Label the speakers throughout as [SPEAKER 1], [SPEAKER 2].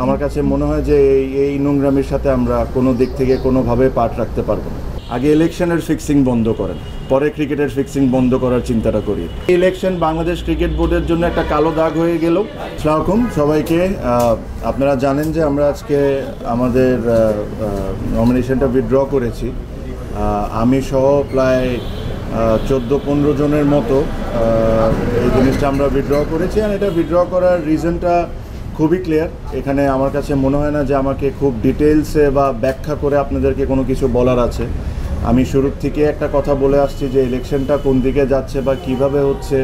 [SPEAKER 1] আমার কাছে মনে হয় যে এই নোংরামির সাথে আমরা কোনো দিক থেকে কোনোভাবে পাট রাখতে পারবো না। আগে ইলেকশনের ফিক্সিং বন্ধ করেন, পরে ক্রিকেটের ফিক্সিং বন্ধ করার চিন্তাটা করি। ইলেকশন বাংলাদেশ ক্রিকেট বোর্ডের জন্য একটা কালো দাগ হয়ে গেল। আসসালামু আলাইকুম সবাইকে। আপনারা জানেন যে আমরা আজকে আমাদের নমিনেশনটা উইথড্র করেছি। আমি সহ প্রায় 14-15 জনের মতো এই জিনিসটা আমরা উইথড্র করেছি। আর এটা উইথড্র করার রিজনটা খুবই ক্লিয়ার। এখানে আমার কাছে মনে হয় না যে আমাকে খুব ডিটেলসে বা ব্যাখ্যা করে আপনাদেরকে কোনো কিছু বলার আছে। আমি শুরুর থেকে একটা কথা বলে আসছি যে ইলেকশনটা কোন দিকে যাচ্ছে বা কিভাবে হচ্ছে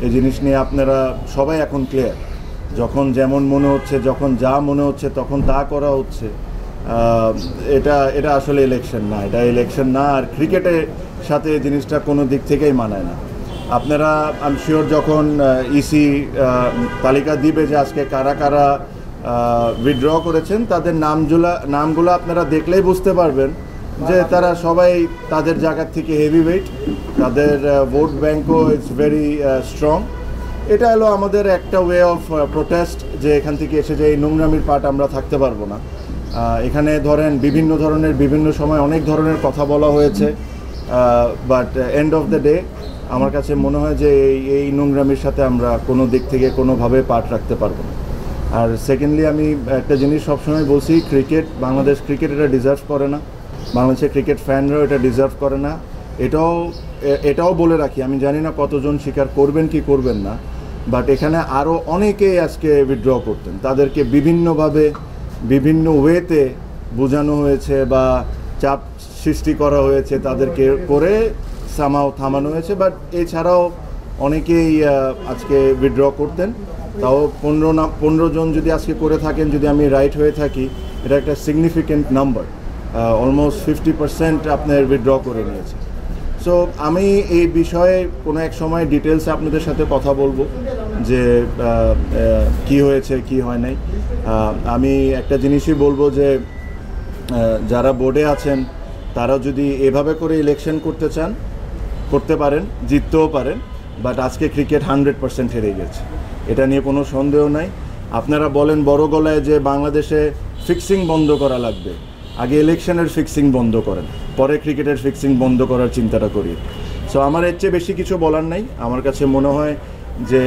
[SPEAKER 1] এই জিনিস নিয়ে আপনারা সবাই এখন ক্লিয়ার। যখন যেমন মনে হচ্ছে, যখন যা মনে হচ্ছে তখন তা করা হচ্ছে। এটা আসলে ইলেকশন না, এটা ইলেকশন না। আর ক্রিকেটের সাথে এই জিনিসটা কোনো দিক থেকেই মানায় না। আপনারা আই এম শিওর যখন ইসি তালিকা দিবে যে আজকে কারা কারা উইথড্র করেছেন, তাদের নামগুলো আপনারা দেখলেই বুঝতে পারবেন যে তারা সবাই তাদের জায়গার থেকে হেভি ওয়েট, তাদের ভোট ব্যাঙ্কও ইটস ভেরি স্ট্রং। এটা হলো আমাদের একটা ওয়ে অফ প্রোটেস্ট যে এখান থেকে এসে যে এই নোংরামির পার্ট আমরা থাকতে পারবো না। এখানে ধরেন বিভিন্ন ধরনের বিভিন্ন সময় অনেক ধরনের কথা বলা হয়েছে, but end of the day আমার কাছে মনে হয় যে এই নোংরামির সাথে আমরা কোনো দিক থেকে কোনোভাবে পার্ট রাখতে পারবো না। আর সেকেন্ডলি আমি একটা জিনিস সবসময় বলছি, বাংলাদেশ ক্রিকেট এটা ডিজার্ভ করে না, বাংলাদেশের ক্রিকেট ফ্যানরাও এটা ডিজার্ভ করে না। এটাও বলে রাখি, আমি জানি না কতজন স্বীকার করবেন কি করবেন না, বাট এখানে আরও অনেকেই আজকে উইথড্র করতেন। তাদেরকে বিভিন্নভাবে বিভিন্ন ওয়েতে বোঝানো হয়েছে বা চাপ সৃষ্টি করা হয়েছে, তাদেরকে করে থামানো হয়েছে। বাট এছাড়াও অনেকেই আজকে উইথড্র করতেন। তাও 15 জন যদি আজকে করে থাকেন, যদি আমি রাইট হয়ে থাকি, এটা একটা সিগনিফিক্যান্ট নাম্বার। অলমোস্ট 50% আপনার উইথড্র করে নিয়েছে। সো আমি এই বিষয়ে কোনো এক সময় ডিটেলসে আপনাদের সাথে কথা বলবো যে কি হয়েছে কি হয় নাই। আমি একটা জিনিসই বলবো যে যারা বোর্ডে আছেন তারা যদি এভাবে করে ইলেকশন করতে চান করতে পারেন, জিততেও পারেন। বাট আজকে ক্রিকেট 100% হেরে গেছে, এটা নিয়ে কোনো সন্দেহ নাই। আপনারা বলেন বড় গলায় যে বাংলাদেশে ফিক্সিং বন্ধ করা লাগবে, আগে ইলেকশনের ফিক্সিং বন্ধ করেন, পরে ক্রিকেটের ফিক্সিং বন্ধ করার চিন্তাটা করি। সো আমার এর চেয়ে বেশি কিছু বলার নাই। আমার কাছে মনে হয় যে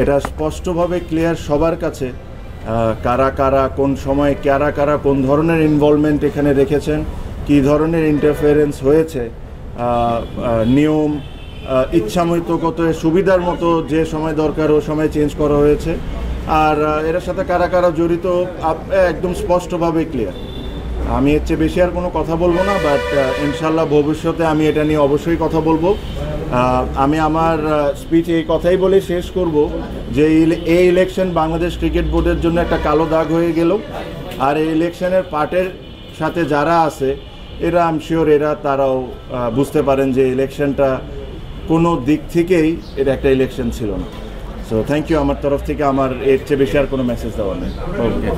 [SPEAKER 1] এটা স্পষ্টভাবে ক্লিয়ার সবার কাছে, কারা কারা কোন সময় কারা কোন ধরনের ইনভলভমেন্ট এখানে রেখেছেন, কী ধরনের ইন্টারফারেন্স হয়েছে। নিয়ম ইচ্ছামতগত সুবিধার মতো যে সময় দরকার ও সময় চেঞ্জ করা হয়েছে। আর এর সাথে কারা কারা জড়িত একদম স্পষ্টভাবে ক্লিয়ার। আমি এর চেয়ে বেশি আর কোনো কথা বলবো না, বাট ইনশাল্লাহ ভবিষ্যতে আমি এটা নিয়ে অবশ্যই কথা বলবো। আমি আমার স্পিচ এই কথাই বলে শেষ করব যে এই ইলেকশন বাংলাদেশ ক্রিকেট বোর্ডের জন্য একটা কালো দাগ হয়ে গেল। আর এই ইলেকশনের পার্টের সাথে যারা আছে এরা আই এম শিওর তারাও বুঝতে পারেন যে ইলেকশনটা কোনো দিক থেকেই এটা একটা ইলেকশন ছিল না। সো থ্যাংক ইউ আমার তরফ থেকে। আমার এর চেয়ে বেশি আর কোনো মেসেজ দেওয়া নেই। ওকে।